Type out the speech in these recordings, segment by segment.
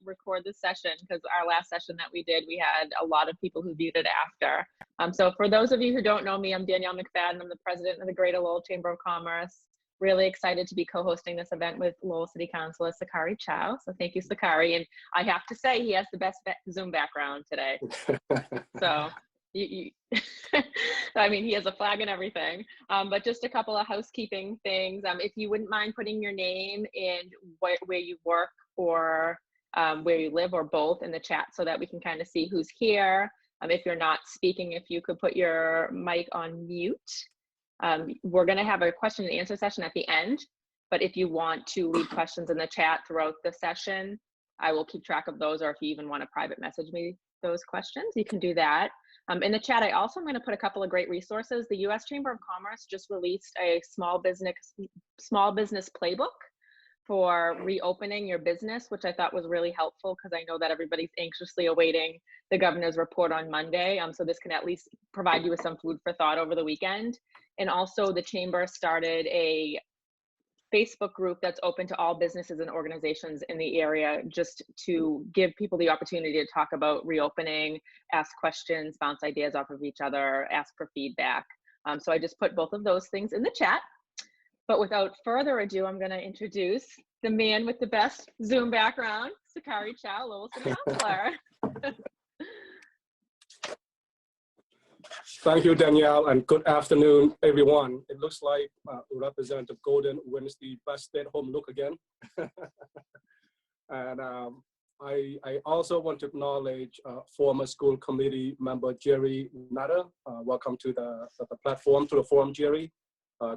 record this session because our last session that we did, we had a lot of people who viewed it after. So for those of you who don't know me, I'm Danielle McFadden. I'm the president of the Greater Lowell Chamber of Commerce. Really excited to be co-hosting this event with Lowell City Councilor Sokhary Chau. So thank you, Sokhary. And I have to say, he has the best Zoom background today. So I mean, he has a flag and everything, but just a couple of housekeeping things. If you wouldn't mind putting your name and where you work or where you live or both in the chat so that we can kind of see who's here. If you're not speaking, if you could put your mic on mute. We're going to have a question and answer session at the end, but if you want to leave questions in the chat throughout the session, I will keep track of those, or if you even want to private message me those questions, you can do that. In the chat, I also am going to put a couple of great resources. The U.S. Chamber of Commerce just released a small business playbook for reopening your business, which I thought was really helpful because I know that everybody's anxiously awaiting the governor's report on Monday. So this can at least provide you with some food for thought over the weekend. And also the chamber started a Facebook group that's open to all businesses and organizations in the area, just to give people the opportunity to talk about reopening, ask questions, bounce ideas off of each other, ask for feedback. So I just put both of those things in the chat. But without further ado, I'm going to introduce the man with the best Zoom background, Sokhary Chau, Lowell City Councilor. Thank you, Danielle, and good afternoon, everyone. It looks like Representative Golden wins the best stay-at-home look again. And I also want to acknowledge former school committee member Jerry Natter. Welcome to the platform, to the forum, Jerry.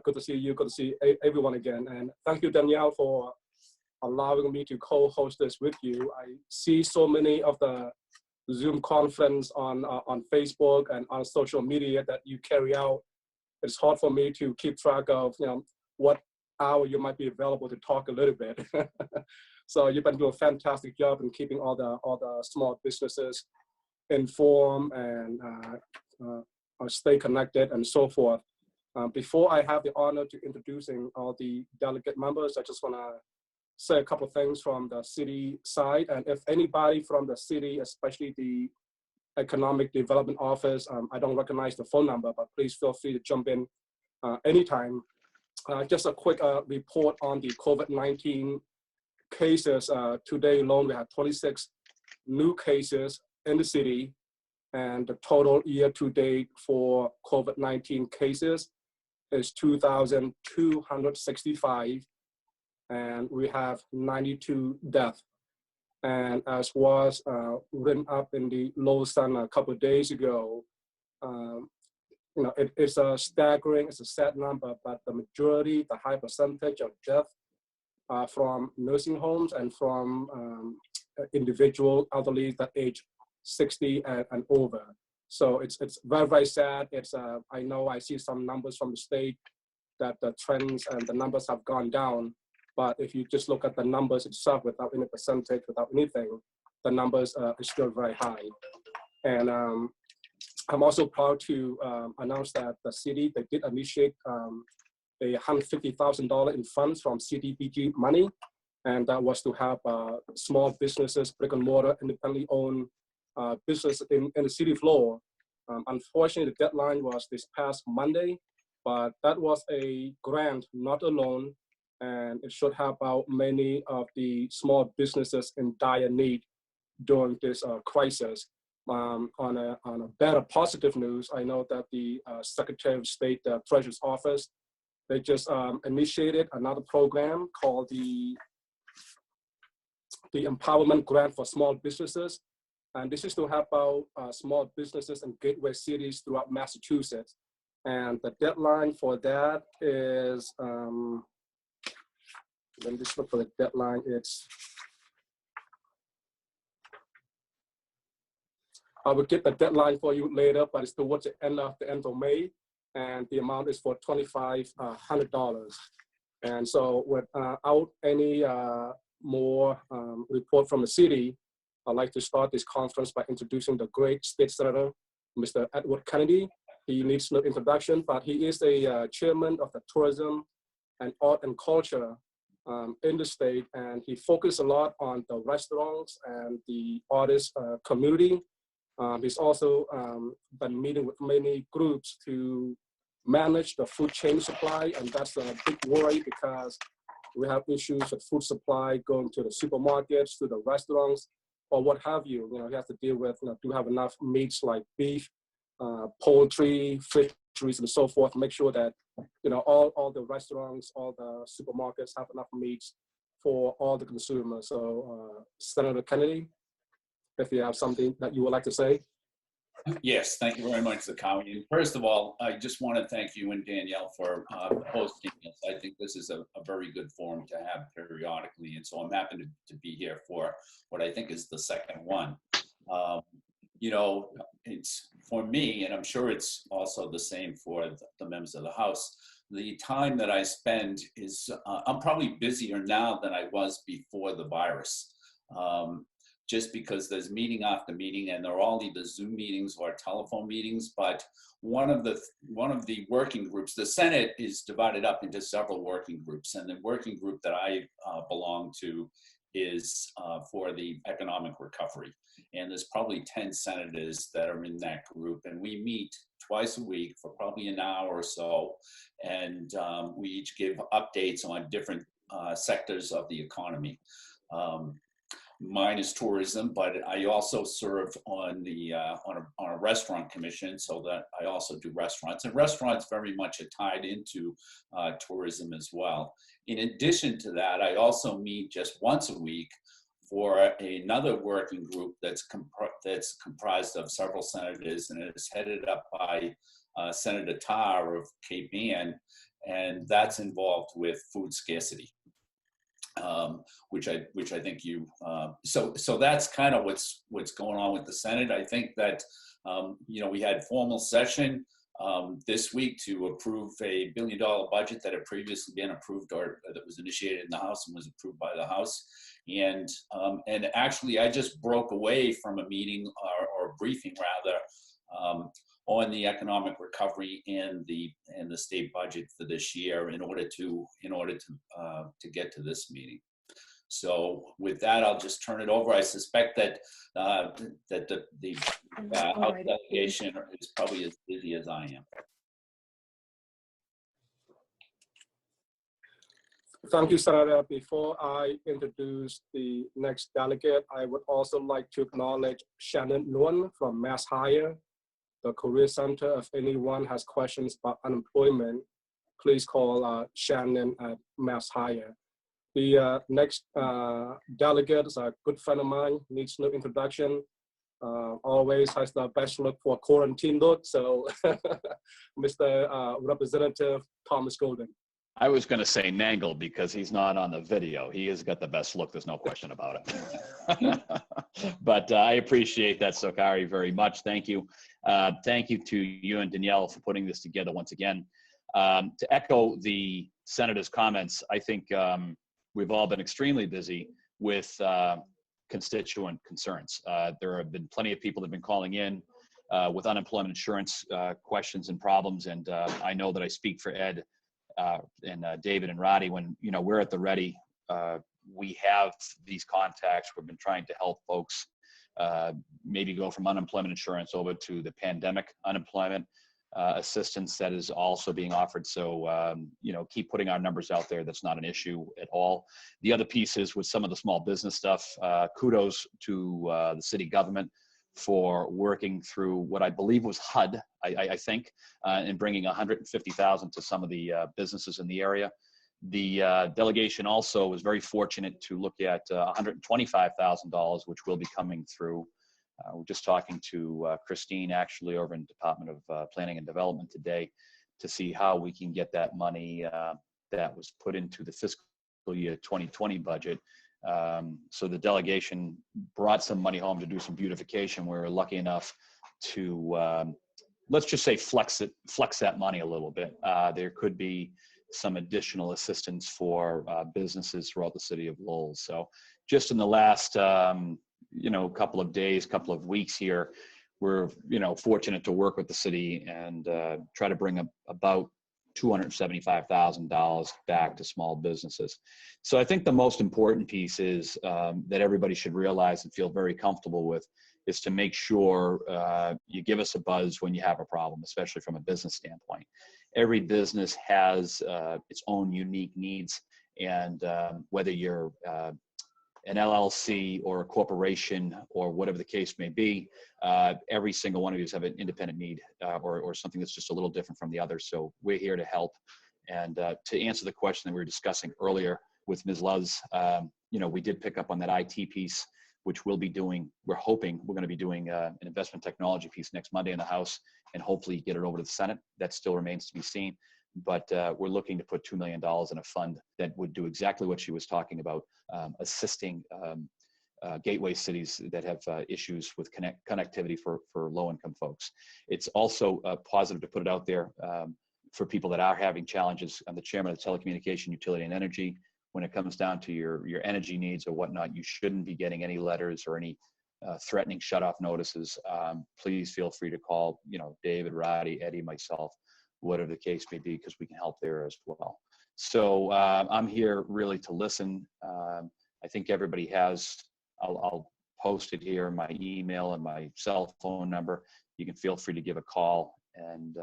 Good to see you, good to see everyone again. And thank you, Danielle, for allowing me to co-host this with you. I see so many of the Zoom conference on Facebook and on social media that you carry out. It's hard for me to keep track of, what hour you might be available to talk a little bit. So you've been doing a fantastic job in keeping all the small businesses informed and stay connected and so forth. Before I have the honor to introducing all the delegate members, I just want to say a couple of things from the city side. And if anybody from the city, especially the Economic Development Office, I don't recognize the phone number, but please feel free to jump in anytime. Just a quick report on the COVID-19 cases. Today alone, we have 26 new cases in the city, and the total year-to-date for COVID-19 cases is 2,265. And we have 92 deaths. And as was written up in the Lowell Sun a couple of days ago, it's a staggering, it's a sad number, but the majority, the high percentage of deaths are from nursing homes and from individual elderly that age 60 and over. So it's very, very sad. I know I see some numbers from the state that the trends and the numbers have gone down. But if you just look at the numbers itself without any percentage, without anything, the numbers are still very high. And I'm also proud to announce that the city, they did initiate a $150,000 in funds from CDBG money. And that was to help small businesses, brick and mortar, independently owned business in the city of Lowell. Unfortunately, the deadline was this past Monday, but that was a grant, not a loan. And it should help out many of the small businesses in dire need during this crisis. On a better positive news, I know that the Secretary of State, the Treasurer's Office, they just initiated another program called the Empowerment Grant for Small Businesses. And this is to help out small businesses in gateway cities throughout Massachusetts. And the deadline for that is, let me just look for the deadline. I will get the deadline for you later, but it's towards the end of May, and the amount is for $2,500. And so without any more report from the city, I'd like to start this conference by introducing the great State Senator, Mr. Edward Kennedy. He needs no introduction, but he is a chairman of the Tourism and Art and Culture in the state, and he focused a lot on the restaurants and the artist community. He's also been meeting with many groups to manage the food chain supply, and that's a big worry because we have issues with food supply going to the supermarkets, to the restaurants, or what have you. You know, you have to deal with, do have enough meats like beef, poultry, fisheries, and so forth. Make sure that, all the restaurants, all the supermarkets have enough meats for all the consumers. So, Senator Kennedy, if you have something that you would like to say. Yes, thank you very much, Sokhary. First of all, I just want to thank you and Danielle for hosting this. I think this is a very good forum to have periodically, and so I'm happy to be here for what I think is the second one. It's for me, and I'm sure it's also the same for the members of the House, the time that I spend is, I'm probably busier now than I was before the virus. Just because there's meeting after meeting, and they're all either Zoom meetings or telephone meetings. But one of the working groups, the Senate is divided up into several working groups, and the working group that I belong to is for the economic recovery. And there's probably 10 senators that are in that group, and we meet twice a week for probably an hour or so, and we each give updates on different sectors of the economy. Mine is tourism, but I also serve on the on a restaurant commission, so that I also do restaurants, and restaurants very much are tied into tourism as well. In addition to that, I also meet just once a week for another working group that's comprised of several senators, and it's headed up by Senator Tar of Cape Ann, and that's involved with food scarcity. Which I think you so that's kind of what's going on with the Senate. I think that we had formal session this week to approve a $1 billion budget that had previously been approved, or that was initiated in the House and was approved by the House. And actually, I just broke away from a meeting or a briefing rather on the economic recovery and the state budget for this year in order to get to this meeting. So with that, I'll just turn it over. I suspect that the House delegation is probably as busy as I am. Thank you, Senator. Before I introduce the next delegate, I would also like to acknowledge Shannon Nguyen from Mass Hire, the Career Center. If anyone has questions about unemployment, please call Shannon at Mass Hire. The next delegate is a good friend of mine, needs no introduction. Always has the best look for quarantine look. So Mr. Representative Thomas Golden. I was going to say Nangle because he's not on the video. He has got the best look. There's no question about it. But I appreciate that, Sokhary, very much. Thank you. Thank you to you and Danielle for putting this together once again. To echo the Senator's comments, I think we've all been extremely busy with constituent concerns. There have been plenty of people that have been calling in with unemployment insurance questions and problems. And I know that I speak for Ed and David and Rady when, we're at the Rady. We have these contacts. We've been trying to help folks maybe go from unemployment insurance over to the pandemic unemployment assistance that is also being offered. So, keep putting our numbers out there. That's not an issue at all. The other piece is with some of the small business stuff, kudos to the city government for working through what I believe was HUD, I think, and bringing $150,000 to some of the businesses in the area. The delegation also was very fortunate to look at $125,000, which will be coming through. We're just talking to Christine, actually, over in the Department of Planning and Development today to see how we can get that money that was put into the fiscal year 2020 budget. So the delegation brought some money home to do some beautification. We were lucky enough to, let's just say, flex that money a little bit. There could be some additional assistance for businesses throughout the city of Lowell. So just in the last, couple of days, couple of weeks here, we're, fortunate to work with the city and try to bring about $275,000 back to small businesses. So I think the most important piece is that everybody should realize and feel very comfortable with is to make sure you give us a buzz when you have a problem, especially from a business standpoint. Every business has its own unique needs, and whether you're an LLC or a corporation or whatever the case may be, every single one of you have an independent need or something that's just a little different from the others. So we're here to help. And to answer the question that we were discussing earlier with Ms. Luz, we did pick up on that IT piece, which we'll be doing. We're hoping we're going to be doing an investment technology piece next Monday in the House and hopefully get it over to the Senate. That still remains to be seen. But we're looking to put $2 million in a fund that would do exactly what she was talking about, assisting gateway cities that have issues with connectivity for low-income folks. It's also positive to put it out there for people that are having challenges. I'm the chairman of the Telecommunication, Utility, and Energy. When it comes down to your energy needs or whatnot, you shouldn't be getting any letters or any threatening shut-off notices. Please feel free to call, David, Rady, Eddie, myself, whatever the case may be, because we can help there as well. So I'm here really to listen. I think everybody has, I'll post it here, my email and my cell phone number. You can feel free to give a call. And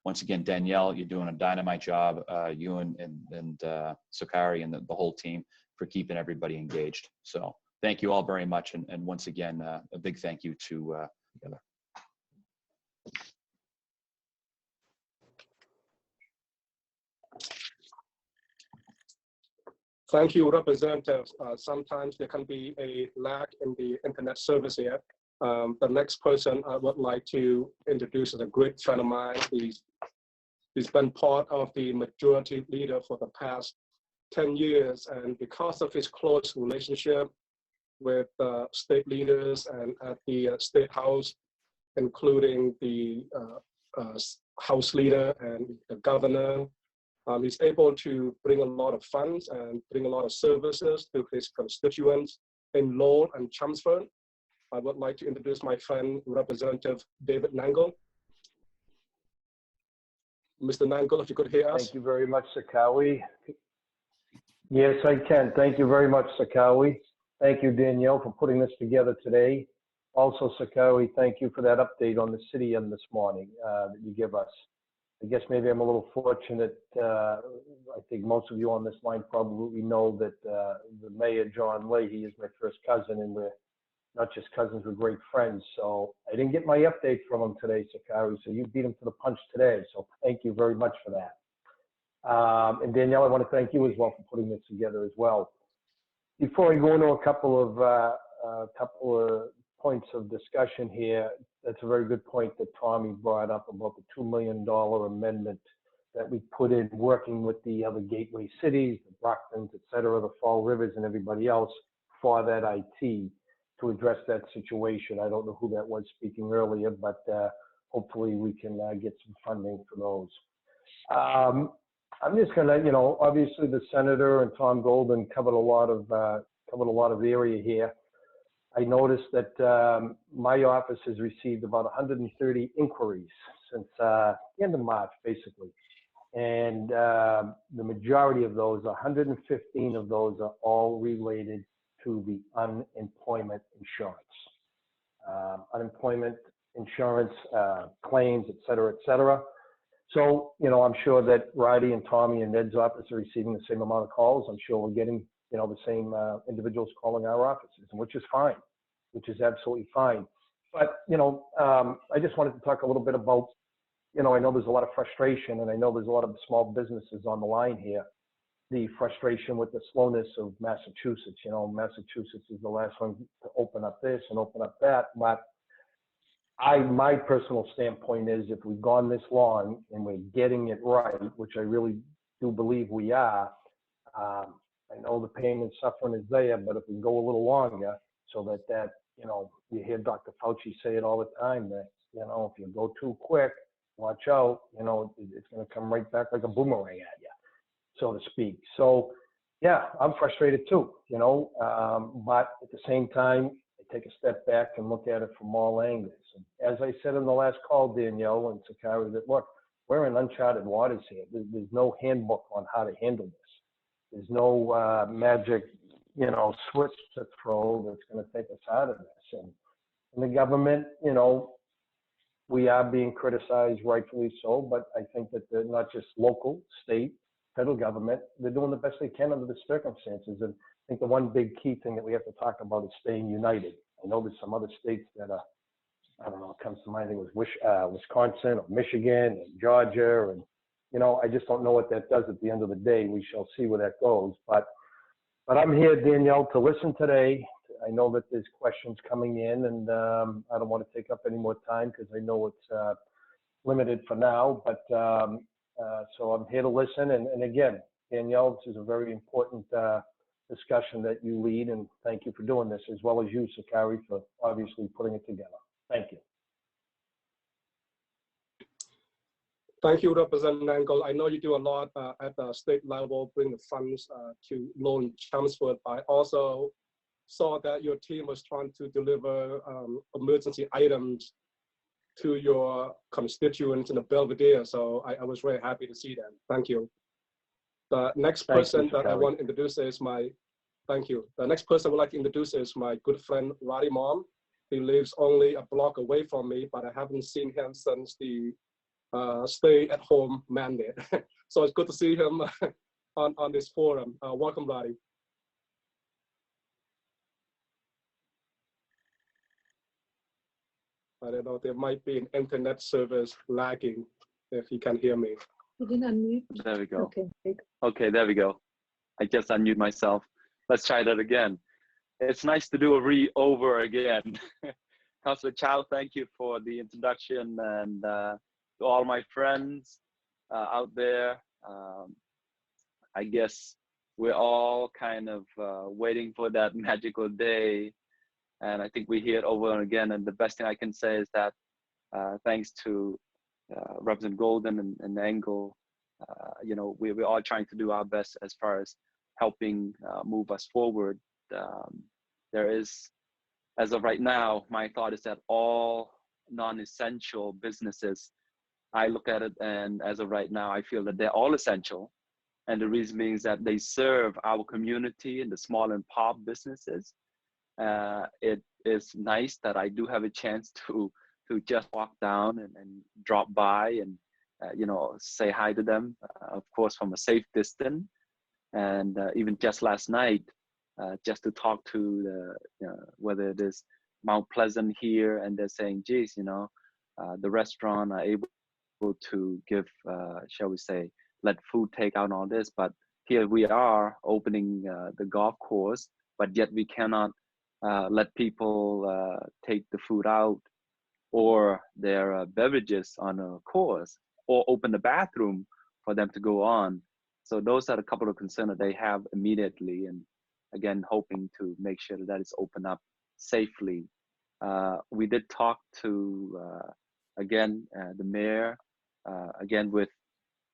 once again, Danielle, you're doing a dynamite job, you and Sokhary and the whole team for keeping everybody engaged. So thank you all very much. And once again, a big thank you to together. Thank you, Representative. Sometimes there can be a lag in the internet service here. The next person I would like to introduce is a great friend of mine. He's been part of the majority leader for the past 10 years. And because of his close relationship with state leaders and at the State House, including the House leader and the governor, he's able to bring a lot of funds and bring a lot of services to his constituents in Lowell and Chelmsford. I would like to introduce my friend, Representative David Nangle. Mr. Nangle, if you could hear us. Thank you very much, Sokhary. Yes, I can. Thank you very much, Sokhary. Thank you, Danielle, for putting this together today. Also, Sokhary, thank you for that update on the city this morning that you give us. I guess maybe I'm a little fortunate. I think most of you on this line probably know that the mayor, John Leahy, is my first cousin, and we're not just cousins, we're great friends. So I didn't get my update from him today, Sokhary, so you beat him to the punch today. So thank you very much for that. And Danielle, I want to thank you as well for putting this together as well. Before I go into a couple of points of discussion here, that's a very good point that Tommy brought up about the $2 million amendment that we put in, working with the other gateway cities, the Brocktons, et cetera, the Fall Rivers and everybody else for that IT to address that situation. I don't know who that was speaking earlier, but hopefully we can get some funding for those. I'm just gonna, obviously the senator and Tom Golden covered a lot of area here. I noticed that my office has received about 130 inquiries since the end of March, basically. And the majority of those, 115 of those, are all related to the unemployment insurance. Unemployment insurance claims, et cetera, et cetera. So, I'm sure that Rady and Tommy and Ned's office are receiving the same amount of calls. I'm sure we're getting, the same individuals calling our offices, which is fine, which is absolutely fine. But, I just wanted to talk a little bit about, I know there's a lot of frustration, and I know there's a lot of small businesses on the line here. The frustration with the slowness of Massachusetts. Massachusetts is the last one to open up this and open up that. But my personal standpoint is, if we've gone this long and we're getting it right, which I really do believe we are, I know the pain and suffering is there, but if we go a little longer, so that you hear Dr. Fauci say it all the time, that, if you go too quick, watch out, it's going to come right back like a boomerang at you, so to speak. So, yeah, I'm frustrated too, but at the same time, I take a step back and look at it from all angles. And as I said in the last call, Danielle and Sokhary, that look, we're in uncharted waters here. There's no handbook on how to handle this. There's no magic, switch to throw that's going to take us out of this. And the government, we are being criticized, rightfully so, but I think that they're not just local, state, federal government, they're doing the best they can under the circumstances. And I think the one big key thing that we have to talk about is staying united. I know there's some other states that are, I don't know, it comes to mind, I think it was Wisconsin or Michigan and Georgia. And, I just don't know what that does at the end of the day. We shall see where that goes. But I'm here, Danielle, to listen today. I know that there's questions coming in, and I don't want to take up any more time because I know it's limited for now. But so I'm here to listen. And again, Danielle, this is a very important discussion that you lead, and thank you for doing this, as well as you, Sokhary, for obviously putting it together. Thank you. Thank you, Representative Nangle. I know you do a lot at the state level, bring the funds to Lowell Chelmsford. I also saw that your team was trying to deliver emergency items to your constituents in the Belvedere. So I was very happy to see that. Thank you. The next person that I want to introduce is thank you. The next person I would like to introduce is my good friend, Rady Mom. He lives only a block away from me, but I haven't seen him since the stay-at-home mandate. So it's good to see him on this forum. Welcome, Rady. I don't know, there might be an internet service lagging if you can hear me. You didn't unmute? There we go. Okay. Okay, there we go. I just unmute myself. Let's try that again. It's nice to do a re-over again. Councilor Chau, thank you for the introduction, and to all my friends out there. I guess we're all kind of waiting for that magical day. And I think we hear it over and again. And the best thing I can say is that thanks to Representative Golden and Nangle, we're all trying to do our best as far as helping move us forward. There is, as of right now, my thought is that all non-essential businesses, I look at it, and as of right now, I feel that they're all essential. And the reason being is that they serve our community and the small and pop businesses. It is nice that I do have a chance to just walk down and drop by and say hi to them, of course, from a safe distance. And even just last night, just to talk to whether it is Mount Pleasant here, and they're saying, geez, the restaurant are able to give, shall we say, let food take out and all this, but here we are opening the golf course, but yet we cannot let people take the food out or their beverages on a course, or open the bathroom for them to go on. So those are a couple of concerns that they have immediately, and again, hoping to make sure that is open up safely. We did talk to, again, the mayor, again with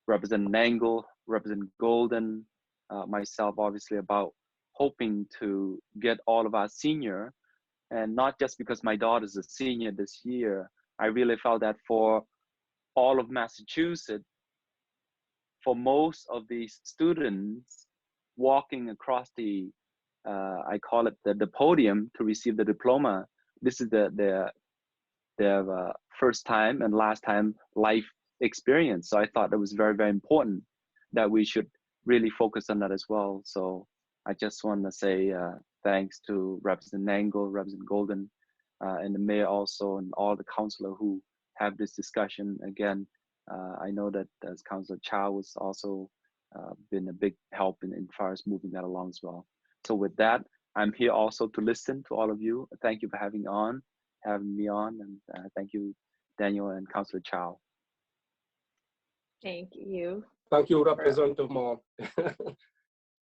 Representative Nangle, Representative Golden, myself, obviously, about hoping to get all of our senior, and not just because my daughter's a senior this year. I really felt that for all of Massachusetts, for most of these students walking across the, I call it the podium to receive the diploma, this is their first time and last time life experience. So I thought it was very, very important that we should really focus on that as well. So I just want to say thanks to Representative Nangle, Representative Golden, and the mayor also, and all the councilor who have this discussion. Again, I know that as Councilor Chau has also been a big help in far as moving that along as well. So with that, I'm here also to listen to all of you. Thank you for having me on, and thank you, Daniel and Councilor Chau. Thank you. Thank you, Representative Mom.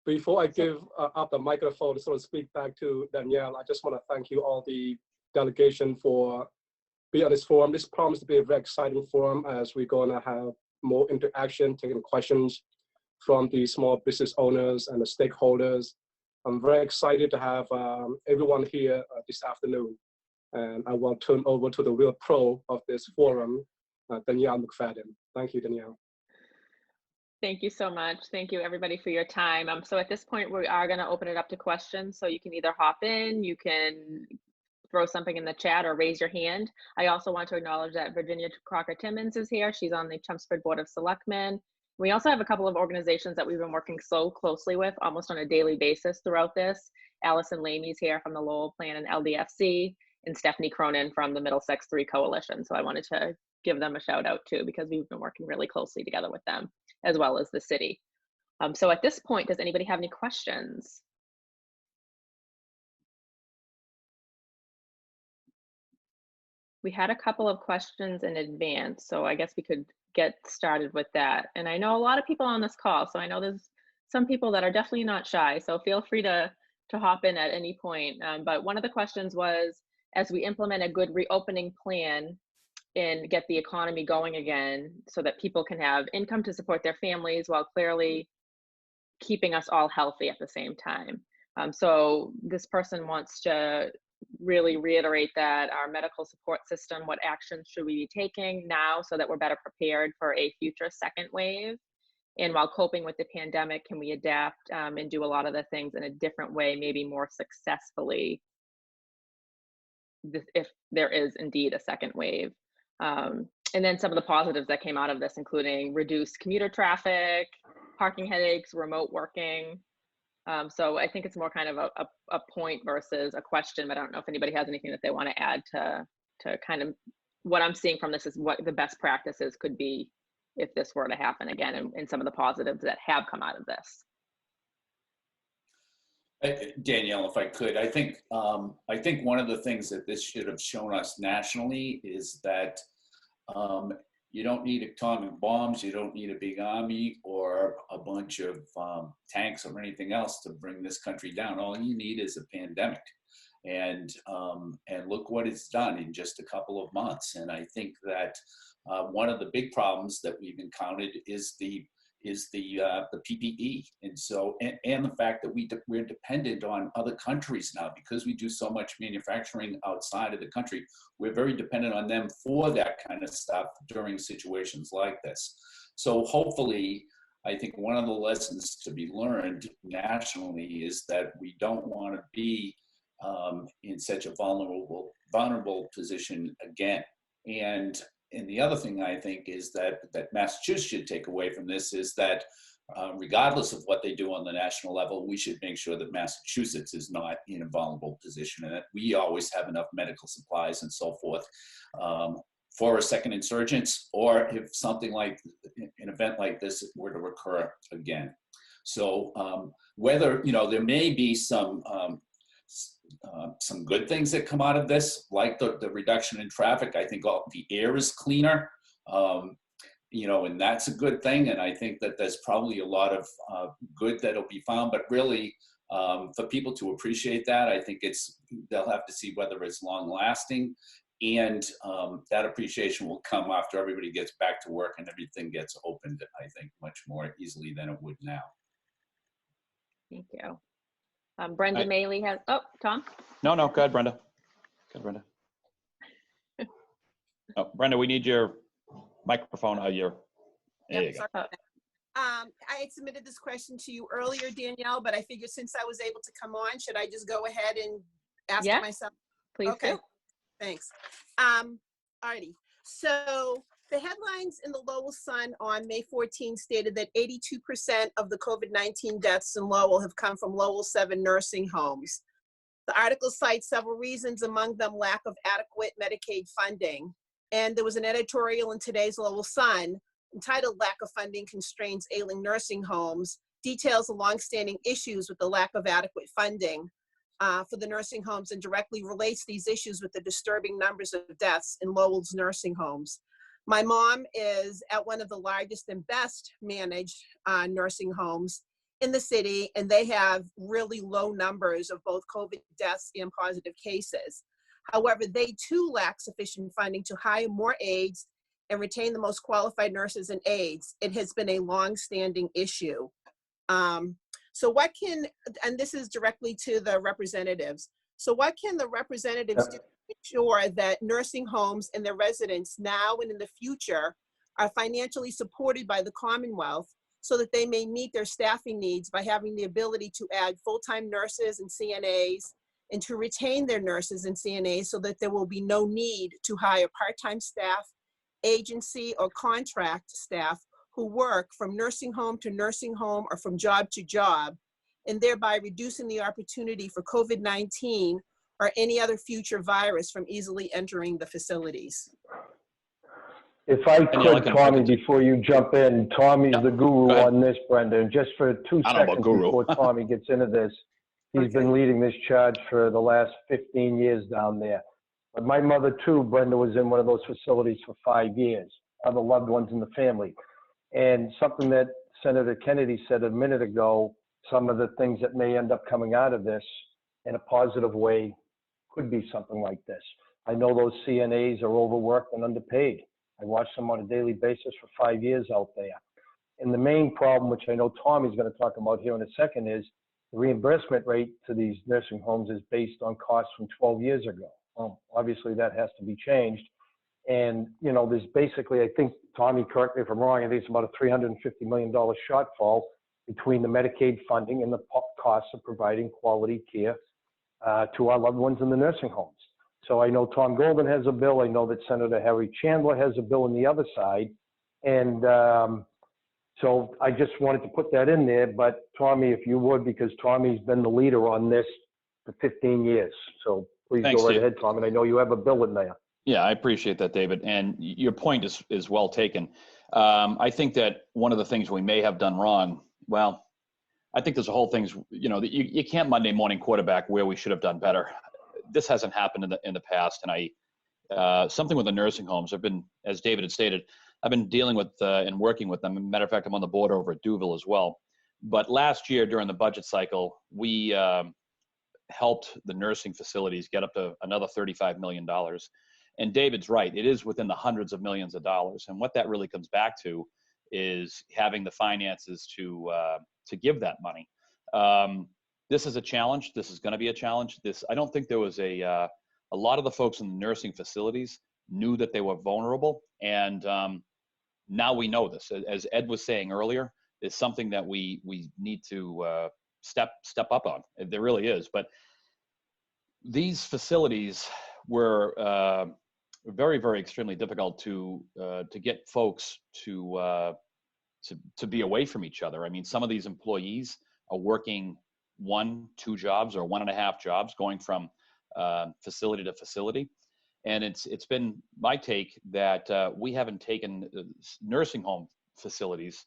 Before I give up the microphone to sort of speak back to Danielle, I just want to thank you all, the delegation, for being on this forum. This promises to be a very exciting forum, as we're going to have more interaction, taking questions from the small business owners and the stakeholders. I'm very excited to have everyone here this afternoon. And I will turn over to the real pro of this forum, Danielle McFadden. Thank you, Danielle. Thank you so much. Thank you everybody for your time. So at this point, we are going to open it up to questions. So you can either hop in, you can throw something in the chat or raise your hand. I also want to acknowledge that Virginia Crocker-Timmons is here. She's on the Chelmsford Board of Selectmen. We also have a couple of organizations that we've been working so closely with almost on a daily basis throughout this. Allison Lamey's here from the Lowell Plan and LDFC, and Stephanie Cronin from the Middlesex 3 Coalition. So I wanted to give them a shout out too, because we've been working really closely together with them, as well as the city. So at this point, does anybody have any questions? We had a couple of questions in advance, so I guess we could get started with that. And I know a lot of people on this call, so I know there's some people that are definitely not shy, so feel free to hop in at any point. But one of the questions was, as we implement a good reopening plan and get the economy going again so that people can have income to support their families while clearly keeping us all healthy at the same time. So this person wants to really reiterate that our medical support system, what actions should we be taking now so that we're better prepared for a future second wave? And while coping with the pandemic, can we adapt and do a lot of the things in a different way, maybe more successfully, if there is indeed a second wave? And then some of the positives that came out of this, including reduced commuter traffic, parking headaches, remote working. So I think it's more kind of a point versus a question, but I don't know if anybody has anything that they want to add to kind of what I'm seeing from this is what the best practices could be if this were to happen again, and some of the positives that have come out of this. Danielle, if I could, I think one of the things that this should have shown us nationally is that you don't need atomic bombs, you don't need a big army or a bunch of tanks or anything else to bring this country down. All you need is a pandemic, and look what it's done in just a couple of months. And I think that one of the big problems that we've encountered is the PPE, and so and the fact that we're dependent on other countries now because we do so much manufacturing outside of the country. We're very dependent on them for that kind of stuff during situations like this. So hopefully, I think one of the lessons to be learned nationally is that we don't want to be in such a vulnerable position again. And the other thing I think is that Massachusetts should take away from this is that regardless of what they do on the national level, we should make sure that Massachusetts is not in a vulnerable position and that we always have enough medical supplies and so forth for a second insurgence, or if something like an event like this were to occur again. So whether, there may be some good things that come out of this, like the reduction in traffic. I think the air is cleaner, and that's a good thing. And I think that there's probably a lot of good that'll be found. But really, for people to appreciate that, I think they'll have to see whether it's long lasting. And that appreciation will come after everybody gets back to work and everything gets opened, I think, much more easily than it would now. Thank you. Brenda Maley has, Tom? No, go ahead, Brenda. Go ahead, Brenda. Oh, Brenda, we need your microphone. There you go. I had submitted this question to you earlier, Danielle, but I figured since I was able to come on, should I just go ahead and ask it myself? Please do. Thanks. Alrighty. So the headlines in the Lowell Sun on May 14 stated that 82% of the COVID-19 deaths in Lowell have come from Lowell 7 nursing homes. The article cites several reasons, among them lack of adequate Medicaid funding. And there was an editorial in today's Lowell Sun entitled "Lack of Funding Constrains Ailing Nursing Homes," details the longstanding issues with the lack of adequate funding for the nursing homes and directly relates these issues with the disturbing numbers of deaths in Lowell's nursing homes. My mom is at one of the largest and best managed nursing homes in the city, and they have really low numbers of both COVID deaths and positive cases. However, they too lack sufficient funding to hire more aides and retain the most qualified nurses and aides. It has been a long-standing issue. So what can, and this is directly to the representatives, so what can the representatives do to ensure that nursing homes and their residents now and in the future are financially supported by the Commonwealth so that they may meet their staffing needs by having the ability to add full-time nurses and CNAs and to retain their nurses and CNAs so that there will be no need to hire part-time staff, agency, or contract staff who work from nursing home to nursing home or from job to job, and thereby reducing the opportunity for COVID-19 or any other future virus from easily entering the facilities. If I Danielle, I could, can- Tommy, before you jump in, Tommy's Yeah, the guru go ahead. on this, Brenda, and just for 2 I don't know about seconds guru. before Tommy gets into this, he's been leading this charge for the last 15 years down there. But my mother too, Brenda, was in one of those facilities for 5 years, other loved ones in the family. And something that Senator Kennedy said a minute ago, some of the things that may end up coming out of this in a positive way could be something like this. I know those CNAs are overworked and underpaid. I watch them on a daily basis for 5 years out there. And the main problem, which I know Tommy's going to talk about here in a second, is the reimbursement rate to these nursing homes is based on costs from 12 years ago. Well, obviously that has to be changed. And, you know, there's basically, I think, Tommy, correct me if I'm wrong, I think it's about a $350 million shortfall between the Medicaid funding and the costs of providing quality care to our loved ones in the nursing homes. So I know Tom Golden has a bill. I know that Senator Harry Chandler has a bill on the other side. And so I just wanted to put that in there. But Tommy, if you would, because Tommy's been the leader on this for 15 years. So please Thanks, go right Dave. ahead, Tom. And I know you have a bill in there. Yeah, I appreciate that, David. And your point is well taken. I think that one of the things we may have done wrong, well, I think there's a whole things, you know, you can't Monday morning quarterback where we should have done better. This hasn't happened in the past. And something with the nursing homes, I've been, as David had stated, I've been dealing with and working with them. As a matter of fact, I'm on the board over at Duville as well. But last year during the budget cycle, we helped the nursing facilities get up to another $35 million. And David's right, it is within the hundreds of millions of dollars. And what that really comes back to is having the finances to give that money. This is a challenge. This is going to be a challenge. I don't think there was a lot of the folks in the nursing facilities knew that they were vulnerable. And now we know this. As Ed was saying earlier, it's something that we need to step up on. There really is. But these facilities were very, very extremely difficult to get folks to be away from each other. I mean, some of these employees are working 1, 2 jobs or 1.5 jobs, going from facility to facility. And it's been my take that we haven't taken nursing home facilities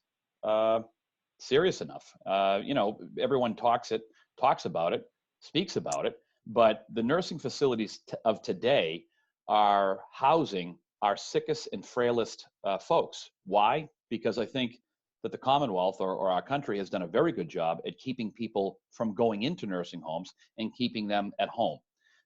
serious enough. You know, everyone talks about it, speaks about it, but the nursing facilities of today are housing our sickest and frailest folks. Why? Because I think that the Commonwealth or our country has done a very good job at keeping people from going into nursing homes and keeping them at home.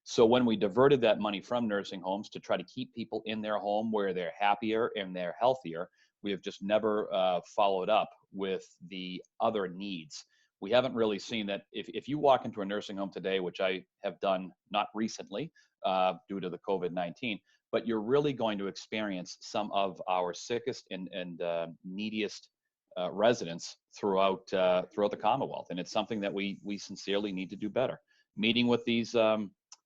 So when we diverted that money from nursing homes to try to keep people in their home where they're happier and they're healthier, we have just never followed up with the other needs. We haven't really seen that. If you walk into a nursing home today, which I have done not recently due to the COVID-19, but you're really going to experience some of our sickest and neediest residents throughout the Commonwealth. And it's something that we sincerely need to do better. Meeting with these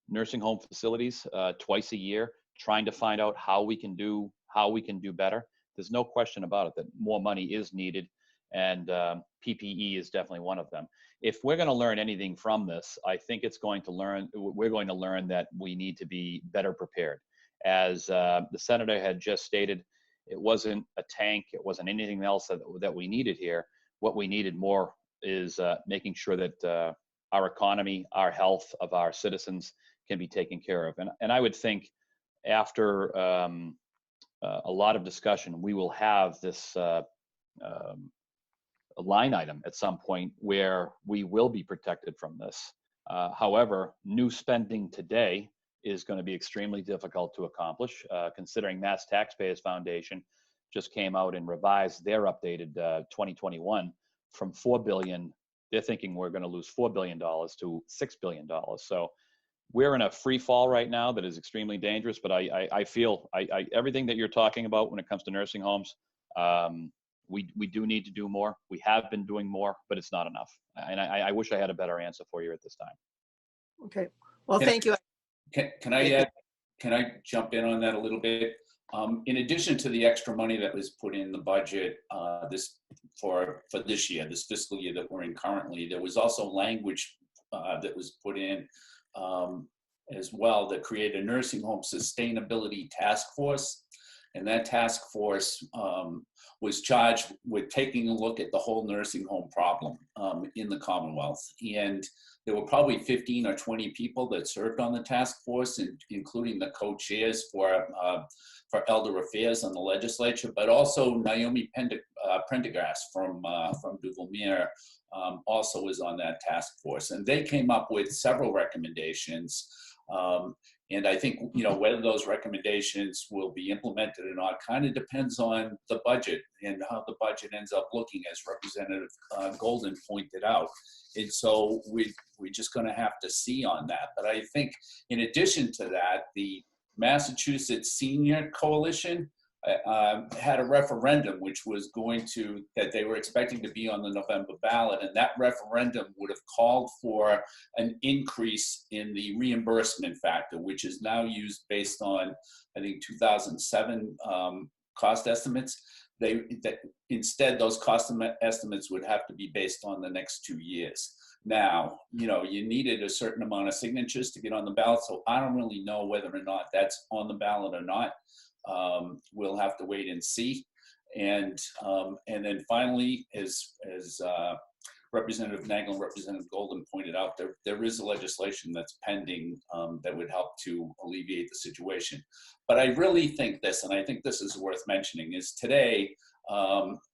nursing home facilities twice a year, trying to find out how we can do better. There's no question about it that more money is needed, and PPE is definitely one of them. If we're going to learn anything from this, I think we're going to learn that we need to be better prepared. As the senator had just stated, it wasn't a tank, it wasn't anything else that we needed here. What we needed more is making sure that our economy, our health of our citizens can be taken care of. And I would think after a lot of discussion, we will have this a line item at some point where we will be protected from this. However, new spending today is going to be extremely difficult to accomplish, considering Mass Taxpayers Foundation just came out and revised their updated 2021 from $4 billion. They're thinking we're going to lose $4 billion to $6 billion. So we're in a free fall right now that is extremely dangerous, but I feel everything that you're talking about when it comes to nursing homes, We do need to do more. We have been doing more, but it's not enough. And I wish I had a better answer for you at this time. Okay. Well, thank you. Can I jump in on that a little bit? In addition to the extra money that was put in the budget for this year, this fiscal year that we're in currently, there was also language that was put in as well that created a nursing home sustainability task force. And that task force was charged with taking a look at the whole nursing home problem in the Commonwealth. And there were probably 15 or 20 people that served on the task force, including the co-chairs for Elder Affairs on the legislature, but also Naomi Prendergast from Duval-Mere also was on that task force. And they came up with several recommendations. And I think, whether those recommendations will be implemented or not kind of depends on the budget and how the budget ends up looking, as Representative Golden pointed out. And so we're just going to have to see on that. But I think in addition to that, the Massachusetts Senior Coalition had a referendum which was that they were expecting to be on the November ballot, and that referendum would have called for an increase in the reimbursement factor, which is now used based on, I think, 2007 cost estimates. Instead, those cost estimates would have to be based on the next 2 years. Now, you needed a certain amount of signatures to get on the ballot, so I don't really know whether or not that's on the ballot or not. We'll have to wait and see. And then finally, as Representative Nangle and Representative Golden pointed out, there is legislation that's pending that would help to alleviate the situation. But I really think this, and I think this is worth mentioning, is today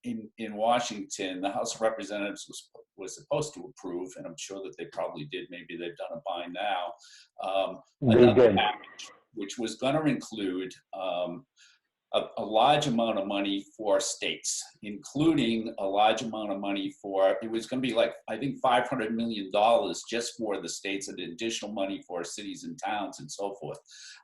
in Washington, the House of Representatives was supposed to approve, and I'm sure that they probably did, maybe they've done it by now, another package, which was going to include a large amount of money for states, including a large amount of money it was going to be like, I think, $500 million just for the states, and additional money for cities and towns and so forth.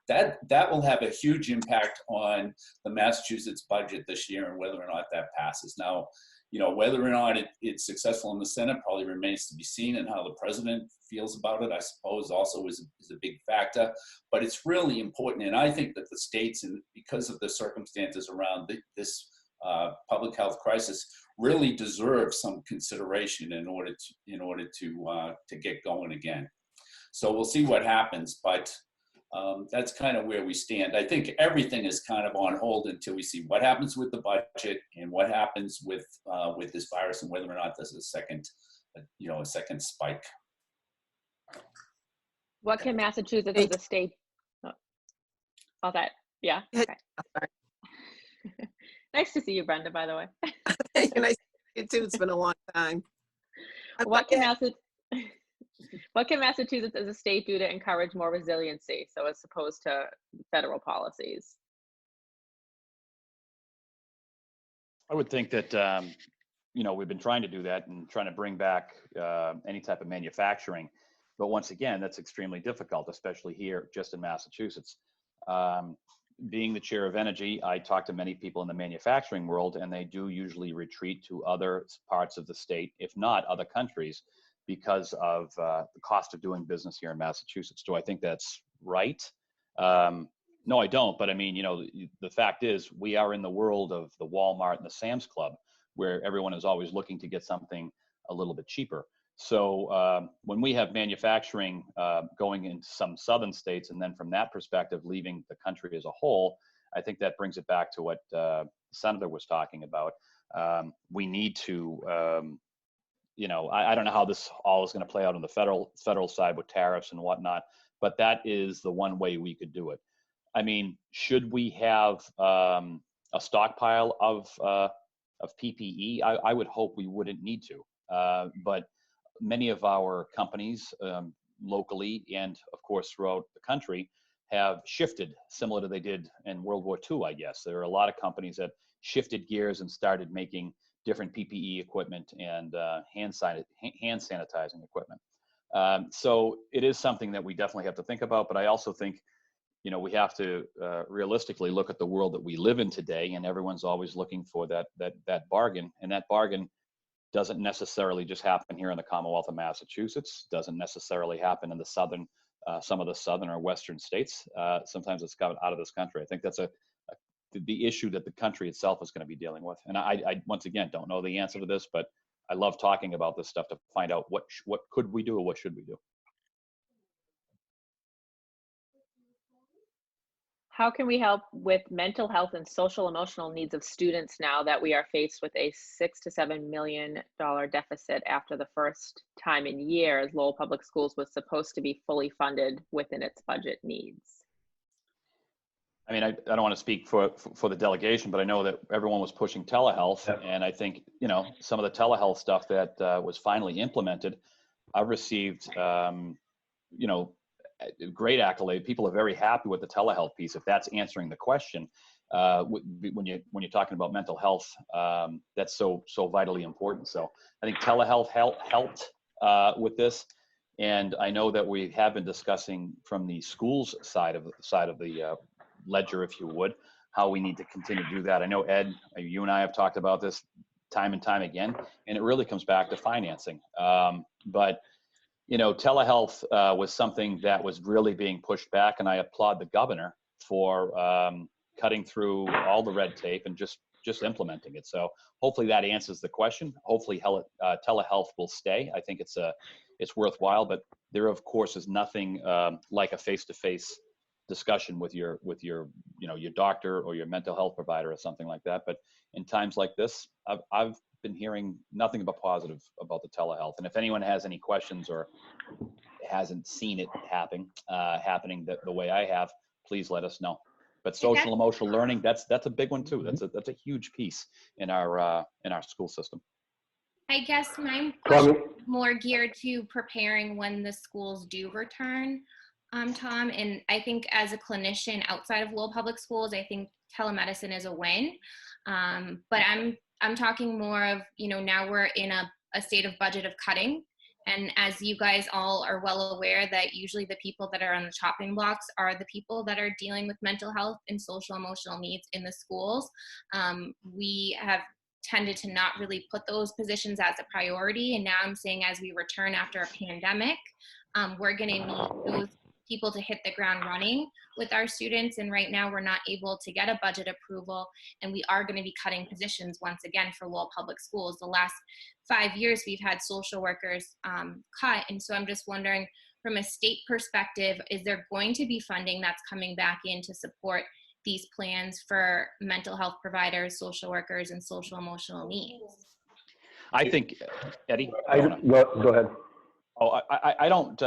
That will have a huge impact on the Massachusetts budget this year and whether or not that passes. Now, whether or not it's successful in the Senate probably remains to be seen, and how the president feels about it, I suppose, also is a big factor. But it's really important, and I think that the states, and because of the circumstances around this public health crisis, really deserve some consideration in order to get going again. So we'll see what happens, but that's kind of where we stand. I think everything is kind of on hold until we see what happens with the budget and what happens with this virus, and whether or not there's a second spike. What can Massachusetts as a state? All that, yeah. Okay. Nice to see you, Brenda, by the way. Nice to see you too. It's been a long time. What can Massachusetts as a state do to encourage more resiliency, so as opposed to federal policies? I would think that, we've been trying to do that and trying to bring back any type of manufacturing. But once again, that's extremely difficult, especially here just in Massachusetts. Being the chair of energy, I talk to many people in the manufacturing world, and they do usually retreat to other parts of the state, if not other countries, because of the cost of doing business here in Massachusetts. Do I think that's right? No, I don't. But I mean, the fact is, we are in the world of the Walmart and the Sam's Club, where everyone is always looking to get something a little bit cheaper. So when we have manufacturing going into some southern states, and then from that perspective, leaving the country as a whole, I think that brings it back to what the Senator was talking about. We need to, I don't know how this all is going to play out on the federal side with tariffs and whatnot, but that is the one way we could do it. I mean, should we have a stockpile of PPE? I would hope we wouldn't need to, but many of our companies locally and of course throughout the country have shifted, similar to they did in World War II, I guess. There are a lot of companies that shifted gears and started making different PPE equipment and hand sanitizing equipment. So it is something that we definitely have to think about, but I also think you know, we have to realistically look at the world that we live in today, and everyone's always looking for that bargain, and that bargain doesn't necessarily just happen here in the Commonwealth of Massachusetts, doesn't necessarily happen in the southern, some of the southern or western states. Sometimes it's coming out of this country. I think that's the issue that the country itself is going to be dealing with. And I once again, don't know the answer to this, but I love talking about this stuff to find out what could we do or what should we do. How can we help with mental health and social emotional needs of students now that we are faced with a $6 to $7 million deficit after the first time in years Lowell Public Schools was supposed to be fully funded within its budget needs? I mean, I don't want to speak for the delegation, but I know that everyone was pushing telehealth, and I think, you know, some of the telehealth stuff that was finally implemented, I've received, you know, great accolade. People are very happy with the telehealth piece, if that's answering the question. When you're talking about mental health, that's so vitally important. So I think telehealth helped with this, and I know that we have been discussing from the schools side of the ledger, if you would, how we need to continue to do that. I know, Ed, you and I have talked about this time and time again, and it really comes back to financing. But you know, telehealth was something that was really being pushed back, and I applaud the governor for cutting through all the red tape and just implementing it. So hopefully that answers the question. Hopefully telehealth will stay. I think it's worthwhile, but there of course is nothing like a face-to-face discussion with your you know, your doctor or your mental health provider or something like that. But in times like this, I've been hearing nothing but positive about the telehealth. And if anyone has any questions or hasn't seen it happening the way I have, please let us know. But social emotional learning, that's a big one too. That's a huge piece in our school system. I guess my question is more geared to preparing when the schools do return, Tom. And I think as a clinician outside of Lowell Public Schools, I think telemedicine is a win. But I'm talking more of, you know, now we're in a state of budget of cutting. And as you guys all are well aware, that usually the people that are on the chopping blocks are the people that are dealing with mental health and social emotional needs in the schools. We have tended to not really put those positions as a priority. And now I'm saying as we return after a pandemic, we're going to need those people to hit the ground running with our students. And right now we're not able to get a budget approval, and we are going to be cutting positions once again for Lowell Public Schools. The last 5 years we've had social workers cut. And so I'm just wondering, from a state perspective, is there going to be funding that's coming back in to support these plans for mental health providers, social workers, and social emotional needs? I think, Eddie? Go ahead. Oh, I don't,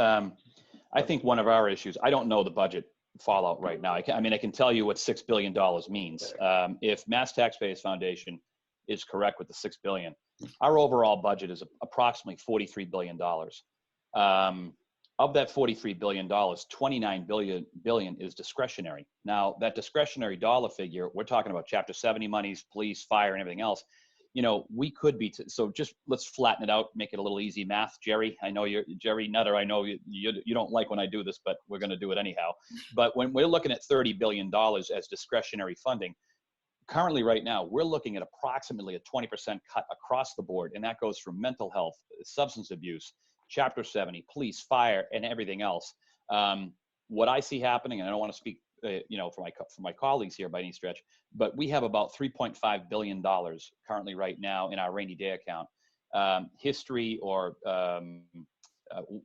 I think one of our issues, I don't know the budget fallout right now. I mean, I can tell you what $6 billion means. If Mass Taxpayers Foundation is correct with the $6 billion, our overall budget is approximately $43 billion. Of that $43 billion, $29 billion is discretionary. Now, that discretionary dollar figure, we're talking about Chapter 70 monies, police, fire, and everything else. You know, we could be, so just let's flatten it out, make it a little easy math. Jerry, I know Jerry Nutter, I know you don't like when I do this, but we're going to do it anyhow. But when we're looking at $30 billion as discretionary funding, currently right now, we're looking at approximately a 20% cut across the board. And that goes from mental health, substance abuse, Chapter 70, police, fire, and everything else. What I see happening, and I don't want to speak you know, for my colleagues here by any stretch, but we have about $3.5 billion currently right now in our rainy day account. History or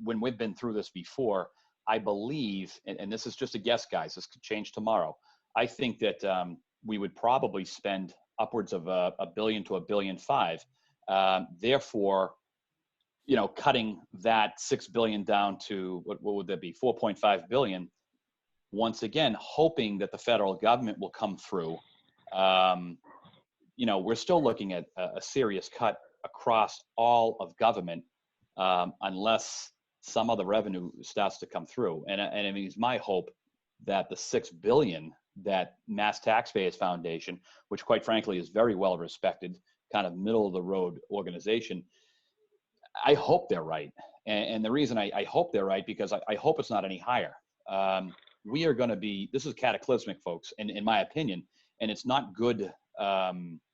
when we've been through this before, I believe, and this is just a guess, guys, this could change tomorrow. I think that we would probably spend upwards of $1 billion to $1.5 billion. Therefore, you know, cutting that $6 billion down to what would that be? $4.5 billion. Once again, hoping that the federal government will come through. You know, we're still looking at a serious cut across all of government unless some other revenue starts to come through. And I mean, it's my hope that the $6 billion that Mass Taxpayers Foundation, which quite frankly is very well respected, kind of middle of the road organization, I hope they're right. And the reason I hope they're right, because I hope it's not any higher. we are going to be, this is cataclysmic, folks, in my opinion, and it's not good.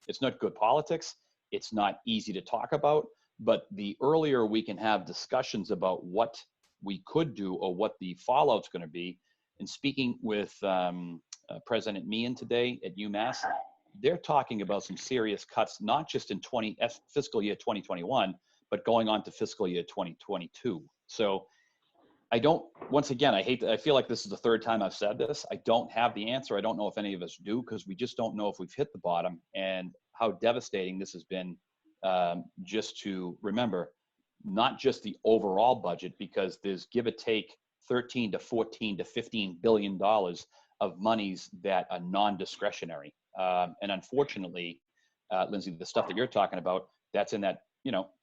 It's not good politics. It's not easy to talk about, but the earlier we can have discussions about what we could do or what the fallout's going to be. And speaking with President Meehan today at UMass, they're talking about some serious cuts, not just in fiscal year 2021, but going on to fiscal year 2022. So I don't, once again, I feel like this is the third time I've said this. I don't have the answer. I don't know if any of us do, because we just don't know if we've hit the bottom and how devastating this has been. Just to remember, not just the overall budget, because there's give or take 13 to 14 to 15 billion dollars of monies that are non-discretionary. And unfortunately, Lindsay, the stuff that you're talking about, that's in that,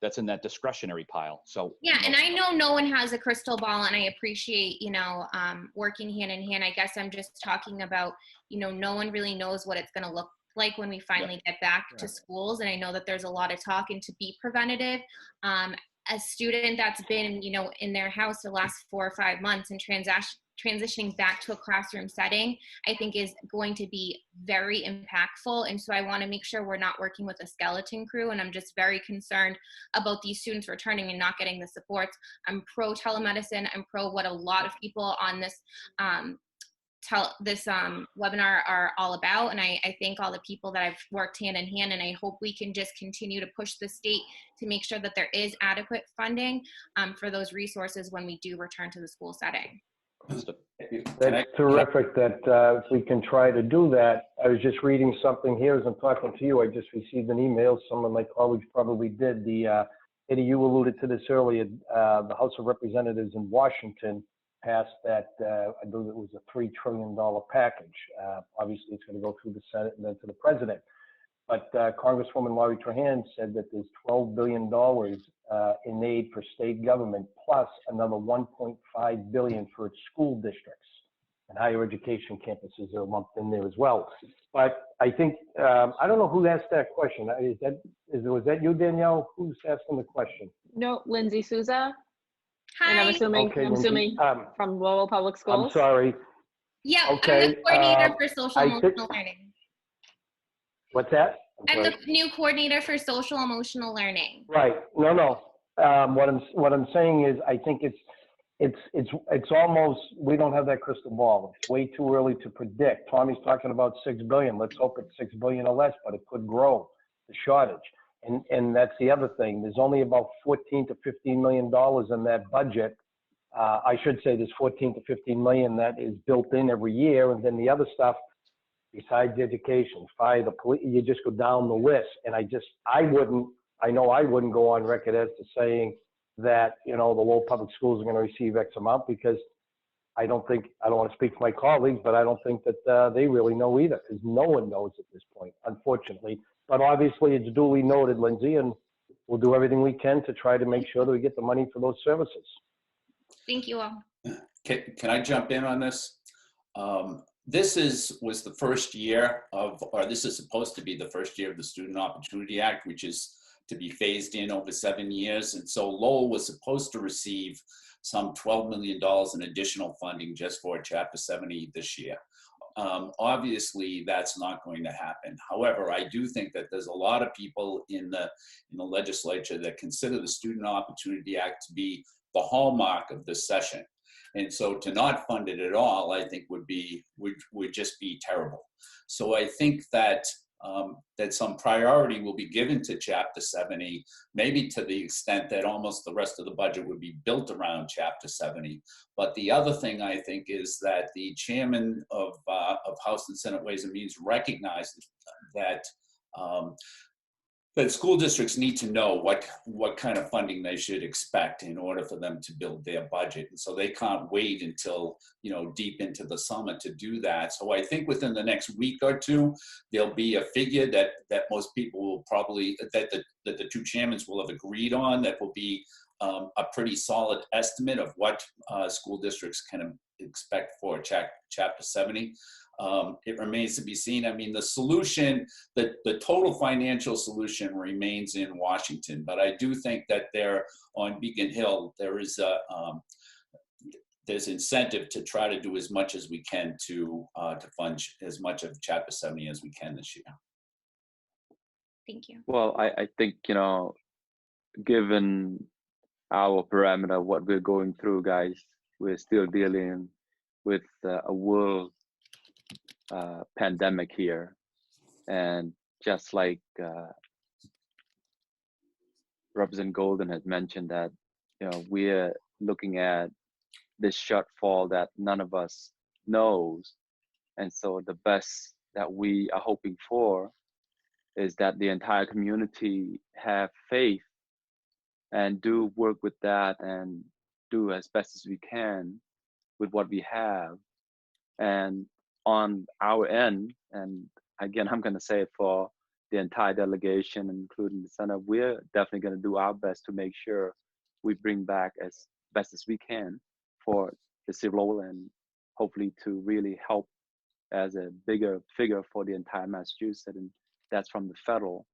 that's in that discretionary pile. So yeah, and I know no one has a crystal ball, and I appreciate, working hand in hand. I guess I'm just talking about, no one really knows what it's going to look like when we finally get back to schools. And I know that there's a lot of talk, and to be preventative, a student that's been, in their house the last 4 or 5 months and transitioning back to a classroom setting, I think is going to be very impactful. And so I want to make sure we're not working with a skeleton crew. And I'm just very concerned about these students returning and not getting the supports. I'm pro telemedicine. I'm pro what a lot of people on this webinar are all about. And I thank all the people that I've worked hand in hand, and I hope we can just continue to push the state to make sure that there is adequate funding for those resources when we do return to the school setting. That's terrific that if we can try to do that. I was just reading something here as I'm talking to you. I just received an email. Some of my colleagues probably did. Eddie, you alluded to this earlier. The House of Representatives in Washington passed that, I believe it was a $3 trillion package. Obviously, it's going to go through the Senate and then to the president. But Congresswoman Laurie Trahan said that there's $12 billion in aid for state government, plus another $1.5 billion for its school districts, and higher education campuses are lumped in there as well. But I think, I don't know who asked that question. Was that you, Danielle? Who's asking the question? No, Lindsay Souza. Hi. And I'm assuming, from Lowell Public Schools. I'm sorry. Yeah, Okay, I'm the coordinator for social emotional learning. What's that? I'm the new coordinator for social emotional learning. Right. No. What I'm saying is, I think it's almost, we don't have that crystal ball. It's way too early to predict. Tommy's talking about $6 billion. Let's hope it's $6 billion or less, but it could grow, the shortage. And that's the other thing. There's only about $14 to $15 million in that budget. I should say there's $14 to $15 million that is built in every year, and then the other stuff, besides education, fire, the police, you just go down the list. And I wouldn't go on record as to saying that, the Lowell Public Schools are going to receive X amount, because I don't want to speak for my colleagues, but I don't think that they really know either, because no one knows at this point, unfortunately. But obviously it's duly noted, Lindsay, and we'll do everything we can to try to make sure that we get the money for those services. Thank you all. Can I jump in on this? This was the first year this is supposed to be the first year of the Student Opportunity Act, which is to be phased in over 7 years. And so Lowell was supposed to receive some $12 million in additional funding just for Chapter 70 this year. Obviously, that's not going to happen. However, I do think that there's a lot of people in the legislature that consider the Student Opportunity Act to be the hallmark of this session. And so to not fund it at all, I think would just be terrible. So I think that that some priority will be given to Chapter 70, maybe to the extent that almost the rest of the budget would be built around Chapter 70. But the other thing I think is that the chairman of House and Senate Ways and Means recognized that that school districts need to know what kind of funding they should expect in order for them to build their budget. And so they can't wait until, deep into the summer to do that. So I think within the next week or two, there'll be a figure that most people will probably, that the two chairmen will have agreed on, that will be a pretty solid estimate of what school districts can expect for Chapter 70. It remains to be seen. I mean, the solution, the total financial solution remains in Washington, but I do think that there on Beacon Hill, there there's incentive to try to do as much as we can to fund as much of Chapter 70 as we can this year. Thank you. Well, I think, you know, given our parameter, what we're going through, guys, we're still dealing with a world pandemic here. And just like Representative Golden has mentioned that, you know, we're looking at this shortfall that none of us knows. And so the best that we are hoping for is that the entire community have faith and do work with that and do as best as we can with what we have. And on our end, and again, I'm going to say it for the entire delegation, including the Senate, we're definitely going to do our best to make sure we bring back as best as we can for the city of Lowell, and hopefully to really help as a bigger figure for the entire Massachusetts, and that's from the federal.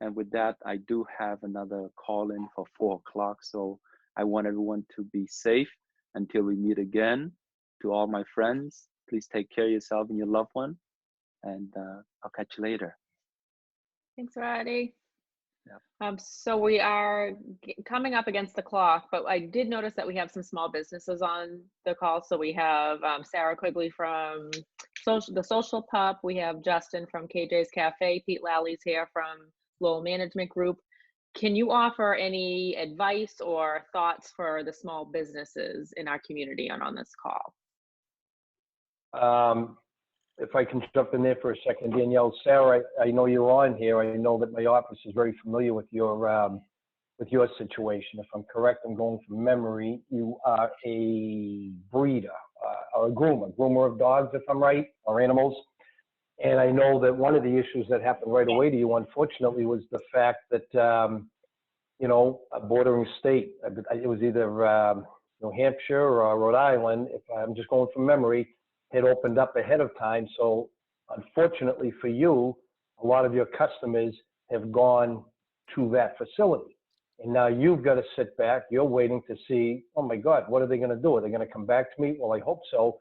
And with that, I do have another call in for 4 o'clock. So I want everyone to be safe until we meet again. To all my friends, please take care of yourself and your loved one. And I'll catch you later. Thanks, Rady. Yep. So we are coming up against the clock, but I did notice that we have some small businesses on the call. So we have Sarah Quigley from the Social Pup. We have Justin from KJ's Cafe. Pete Lally's here from Lowell Management Group. Can you offer any advice or thoughts for the small businesses in our community on this call? If I can jump in there for a second, Danielle. Sarah, I know you're on here. I know that my office is very familiar with your situation. If I'm correct, I'm going from memory. You are a breeder or a groomer of dogs, if I'm right, or animals. And I know that one of the issues that happened right away to you, unfortunately, was the fact that, you know, a bordering state, it was either New Hampshire or Rhode Island, if I'm just going from memory, had opened up ahead of time. So unfortunately for you, a lot of your customers have gone to that facility. And now you've got to sit back, you're waiting to see, oh my God, what are they going to do? Are they going to come back to me? Well, I hope so.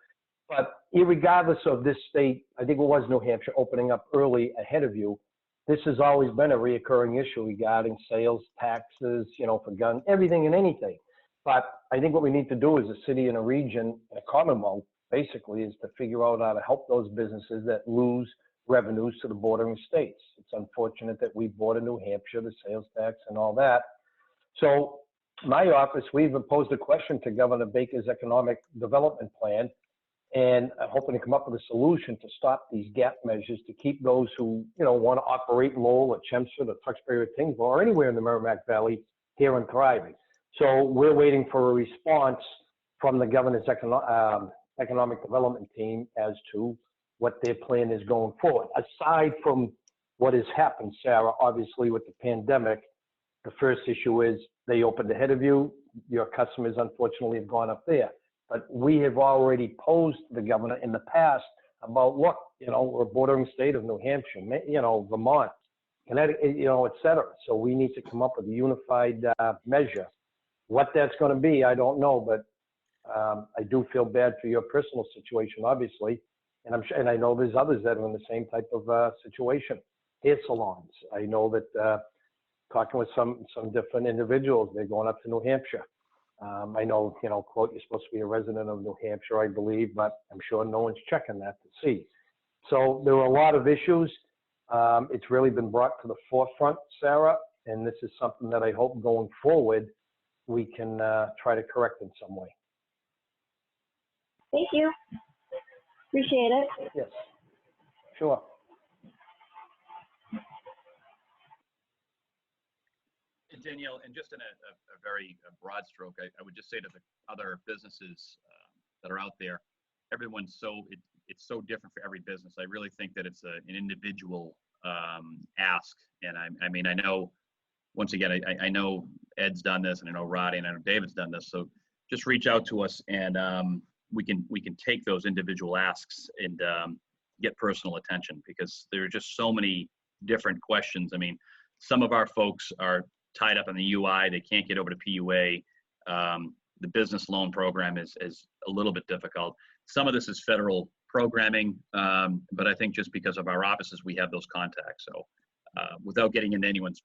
But irregardless of this state, I think it was New Hampshire opening up early ahead of you. This has always been a reoccurring issue regarding sales taxes, you know, for gun, everything and anything. But I think what we need to do as a city and a region, and a commonwealth, basically, is to figure out how to help those businesses that lose revenues to the bordering states. It's unfortunate that we border New Hampshire, the sales tax and all that. So my office, we've posed a question to Governor Baker's economic development plan, and I'm hoping to come up with a solution to stop these gap measures to keep those who, you know, want to operate in Lowell or Chelmsford or Tewksbury or Tingsboro or anywhere in the Merrimack Valley here and thriving. So we're waiting for a response from the governor's economic development team as to what their plan is going forward. Aside from what has happened, Sarah, obviously with the pandemic, the first issue is they opened ahead of you. Your customers, unfortunately, have gone up there. But we have already posed to the governor in the past about, look, you know, we're a bordering state of New Hampshire, you know, Vermont, Connecticut, you know, et cetera. So we need to come up with a unified measure. What that's going to be, I don't know, but I do feel bad for your personal situation, obviously. And I'm sure, and I know there's others that are in the same type of situation. Hair salons. I know that talking with some different individuals, they're going up to New Hampshire. I know, you know, quote, you're supposed to be a resident of New Hampshire, I believe, but I'm sure no one's checking that to see. So there are a lot of issues. It's really been brought to the forefront, Sarah, and this is something that I hope going forward we can try to correct in some way. Thank you. Appreciate it. Yes, sure. Danielle, and just in a very broad stroke, I would just say to the other businesses that are out there, everyone's it's so different for every business. I really think that it's an individual ask. And I mean, I know, once again, I know Ed's done this, and I know Rady, and I know David's done this. So just reach out to us, and we can take those individual asks and get personal attention, because there are just so many different questions. I mean, some of our folks are tied up in the UI, they can't get over to PUA. the business loan program is a little bit difficult. Some of this is federal programming, but I think just because of our offices, we have those contacts. So without getting into anyone's,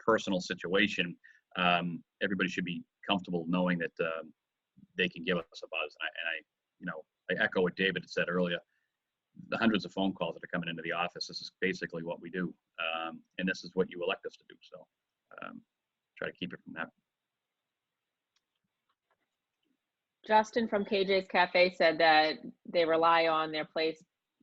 personal situation, everybody should be comfortable knowing that they can give us a buzz. And I echo what David had said earlier. The hundreds of phone calls that are coming into the office, this is basically what we do. And this is what you elect us to do. So try to keep it from that. Justin from KJ's Cafe said that they rely on their place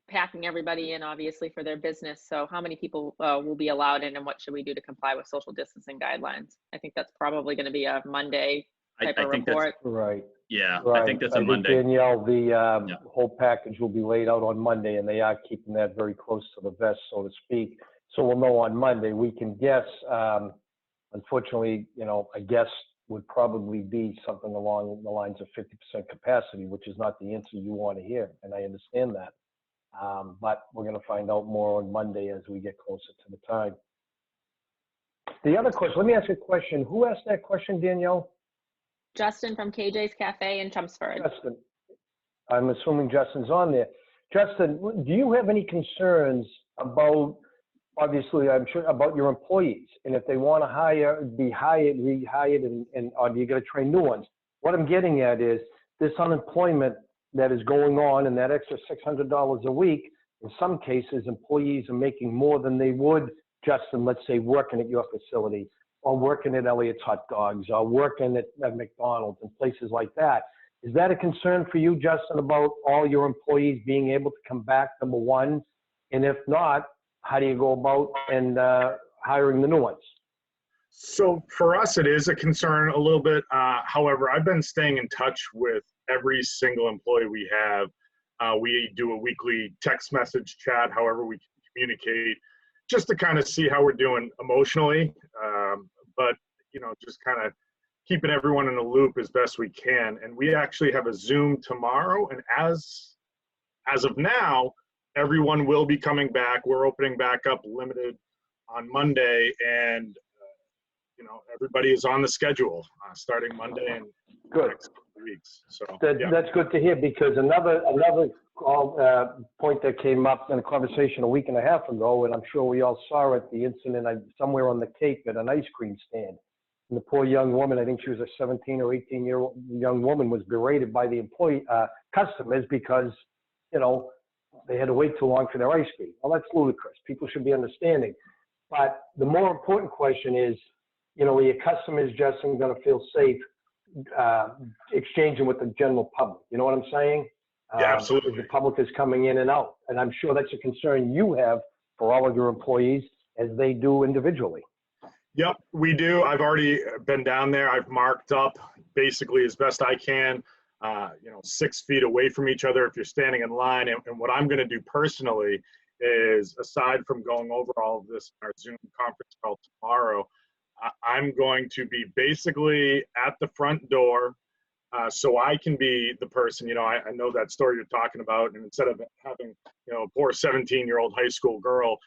packing everybody in, obviously, for their business. So how many people will be allowed in, and what should we do to comply with social distancing guidelines? I think that's probably going to be a Monday type of report. Right. Yeah, Right. I think that's a Monday. Danielle, the whole package will be laid out on Monday, and they are keeping that very close to the vest, so to speak. So we'll know on Monday. We can guess. Unfortunately, a guess would probably be something along the lines of 50% capacity, which is not the answer you want to hear, and I understand that. But we're going to find out more on Monday as we get closer to the time. The other question, let me ask you a question. Who asked that question, Danielle? Justin from KJ's Cafe in Chelmsford. Justin. I'm assuming Justin's on there. Justin, do you have any concerns about, obviously, I'm sure, about your employees, and if they want to be hired, rehired, and or do you got to train new ones? What I'm getting at is this unemployment that is going on, and that extra $600 a week. In some cases, employees are making more than they would, Justin, let's say, working at your facility, or working at Elliott's Hot Dogs, or working at McDonald's and places like that. Is that a concern for you, Justin, about all your employees being able to come back, number one? And if not, how do you go about and hiring the new ones? So for us, it is a concern a little bit. However, I've been staying in touch with every single employee we have. We do a weekly text message chat, however we communicate, just to kind of see how we're doing emotionally. But, just kind of keeping everyone in the loop as best we can. And we actually have a Zoom tomorrow. And as of now, everyone will be coming back. We're opening back up limited on Monday, and everybody is on the schedule starting Monday and the next couple of weeks. So That's good to hear, because another point that came up in a conversation a week and a half ago, and I'm sure we all saw it, the incident somewhere on the Cape at an ice cream stand. And the poor young woman, I think she was a 17 or 18-year-old young woman, was berated by the customers because, they had to wait too long for their ice cream. Well, that's ludicrous. People should be understanding. But the more important question is, are your customers, Justin, going to feel safe exchanging with the general public? You know what I'm saying? Yeah, absolutely. The public is coming in and out. And I'm sure that's a concern you have for all of your employees, as they do individually. Yep, we do. I've already been down there. I've marked up basically as best I can, 6 feet away from each other if you're standing in line. And what I'm going to do personally is, aside from going over all of this in our Zoom conference call tomorrow, I'm going to be basically at the front door, so I can be the person, I know that story you're talking about, and instead of having, a poor 17-year-old high school girl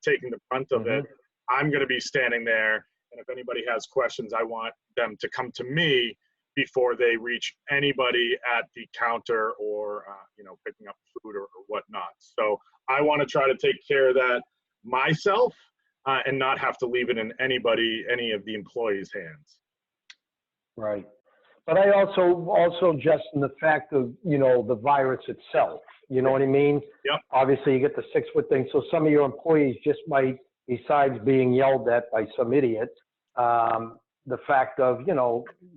taking the brunt of it, I'm going to be standing there, and if anybody has questions, I want them to come to me before they reach anybody at the counter or, picking up food or whatnot. So I want to try to take care of that myself, and not have to leave it in any of the employees' hands. Right. But I also just in the fact of, the virus itself, you know what I mean? Yep. Obviously you get the 6-foot thing. So some of your employees just might, besides being yelled at by some idiot, the fact of,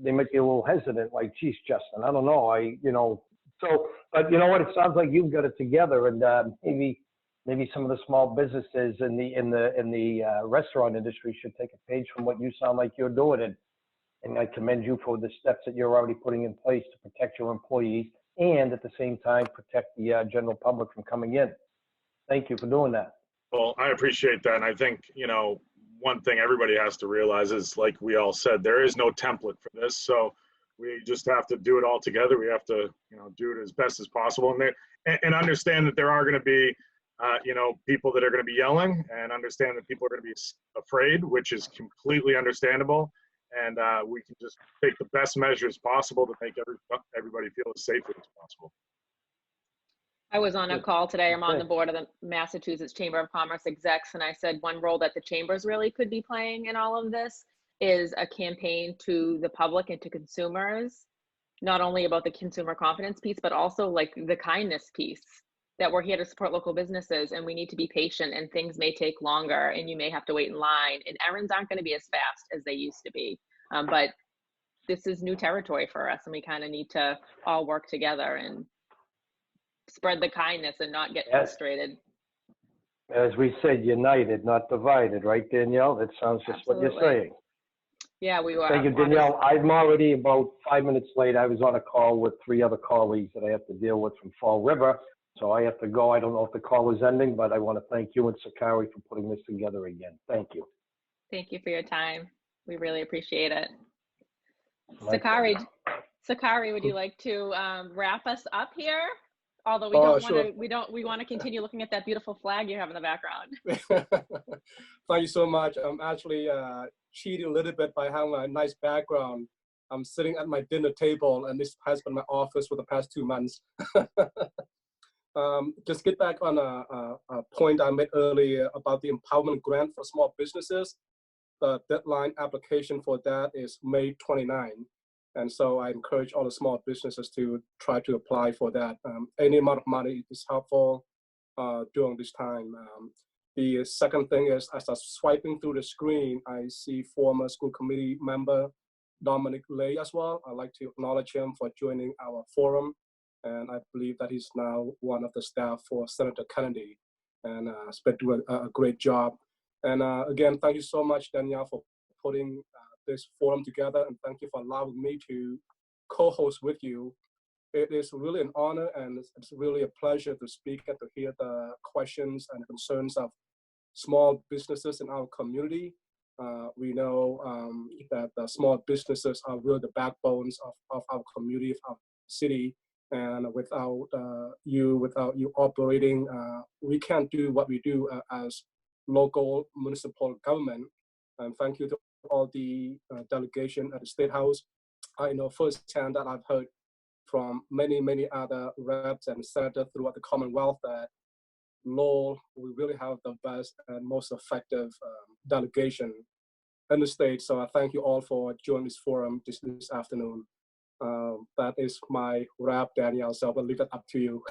they might be a little hesitant, like, geez, Justin, I don't know. So, but you know what? It sounds like you've got it together, and maybe some of the small businesses in the restaurant industry should take a page from what you sound like you're doing. And I commend you for the steps that you're already putting in place to protect your employees and at the same time protect the general public from coming in. Thank you for doing that. Well, I appreciate that. And I think, one thing everybody has to realize is, like we all said, there is no template for this. So we just have to do it all together. We have to, do it as best as possible. And understand that there are going to be, people that are going to be yelling, and understand that people are going to be afraid, which is completely understandable. and we can just take the best measures possible to make everybody feel as safely as possible. I was on a call today. I'm on the Okay. board of the Massachusetts Chamber of Commerce execs, and I said one role that the chambers really could be playing in all of this is a campaign to the public and to consumers, not only about the consumer confidence piece, but also like the kindness piece, that we're here to support local businesses and we need to be patient and things may take longer and you may have to wait in line and errands aren't going to be as fast as they used to be. But this is new territory for us and we kind of need to all work together and spread the kindness and not get frustrated. As we said, united, not divided, right, Danielle? That sounds just what you're Absolutely. saying. Yeah, we were. Thank you, Danielle. I'm already about 5 minutes late. I was on a call with 3 other colleagues that I have to deal with from Fall River, so I have to go. I don't know if the call is ending, but I want to thank you and Sokhary for putting this together again. Thank you. Thank you for your time. We really appreciate it. My Sokhary, would you like to wrap us up here? Although we we want to continue looking at that beautiful flag you have in the background. Thank you so much. I'm actually cheating a little bit by having a nice background. I'm sitting at my dinner table, and this has been my office for the past 2 months. Just get back on a point I made earlier about the empowerment grant for small businesses. The deadline application for that is May 29. And so I encourage all the small businesses to try to apply for that. Any amount of money is helpful during this time. The second thing is, as I'm swiping through the screen, I see former school committee member Dominic Lay as well. I'd like to acknowledge him for joining our forum. And I believe that he's now one of the staff for Senator Kennedy, and has been doing a great job. And again, thank you so much, Danielle, for putting this forum together, and thank you for allowing me to co-host with you. It is really an honor, and it's really a pleasure to speak and to hear the questions and concerns of small businesses in our community. We know that the small businesses are really the backbones of our community, of our city, and without you operating, we can't do what we do as local municipal government. And thank you to all the delegation at the State House. I know firsthand that I've heard from many other reps and senators throughout the Commonwealth that Lowell, we really have the best and most effective delegation in the state. So I thank you all for joining this forum this afternoon. That is my wrap, Danielle, so I'll leave it up to you.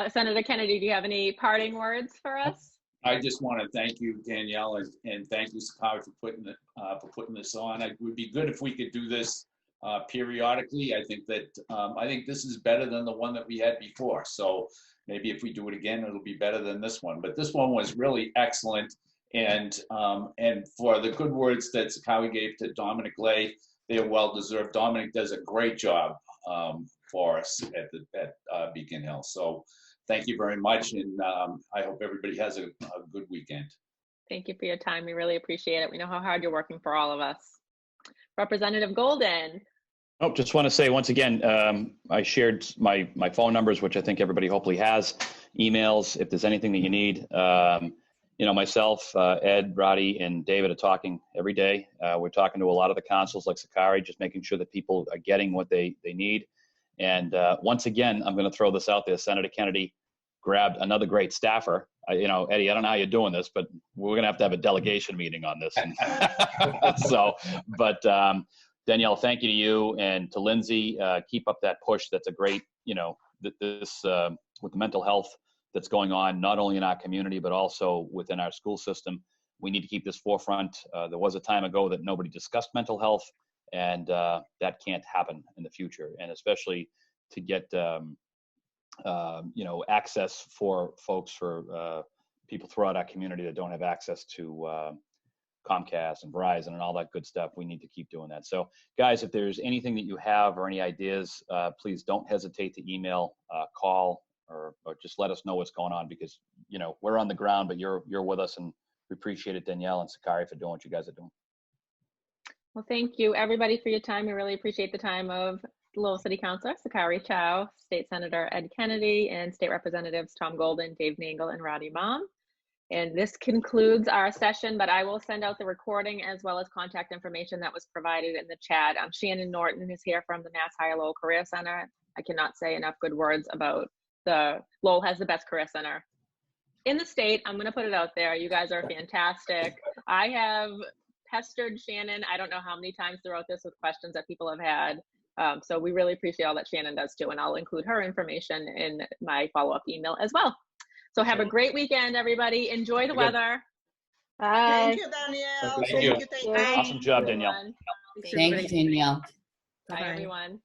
Senator Kennedy, do you have any parting words for us? I just want to thank you, Danielle, and thank you, Sokhary, for putting this on. It would be good if we could do this periodically. I think this is better than the one that we had before. So maybe if we do it again, it'll be better than this one. But this one was really excellent, and for the good words that Sokhary gave to Dominic Lay, they are well deserved. Dominic does a great job for us at Beacon Hill. So thank you very much, and I hope everybody has a good weekend. Thank you for your time. We really appreciate it. We know how hard you're working for all of us. Representative Golden. Oh, just want to say once again, I shared my phone numbers, which I think everybody hopefully has, emails, if there's anything that you need. Myself, Ed, Rady, and David are talking every day. We're talking to a lot of the councils like Sokhary, just making sure that people are getting what they need. And once again, I'm going to throw this out there. Senator Kennedy grabbed another great staffer. Eddie, I don't know how you're doing this, but we're going to have a delegation meeting on this. But Danielle, thank you to you and to Lindsay. Keep up that push. That's a great, with the mental health that's going on, not only in our community, but also within our school system. We need to keep this forefront. There was a time ago that nobody discussed mental health, and that can't happen in the future. And especially to get, access for folks, for people throughout our community that don't have access to Comcast and Verizon and all that good stuff. We need to keep doing that. So guys, if there's anything that you have or any ideas, please don't hesitate to email, call, or just let us know what's going on, because, we're on the ground, but you're with us, and we appreciate it, Danielle and Sokhary, for doing what you guys are doing. Well, thank you everybody for your time. We really appreciate the time of Lowell City Councilor Sokhary Chau, State Senator Ed Kennedy, and State Representatives Tom Golden, Dave Nangle, and Rady Mom. And this concludes our session, but I will send out the recording as well as contact information that was provided in the chat. Shannon Norton is here from the Mass Higher Lowell Career Center. I cannot say enough good words about Lowell has the best career center in the state. I'm going to put it out there. You guys are fantastic. I have pestered Shannon, I don't know how many times throughout this with questions that people have had. So we really appreciate all that Shannon does too. And I'll include her information in my follow-up email as well. So have a great weekend, everybody. Enjoy the weather. Bye. Thank you, Danielle. Thank you. Thank you. Awesome job, Danielle. Everyone. Thank you, Danielle. Bye, everyone.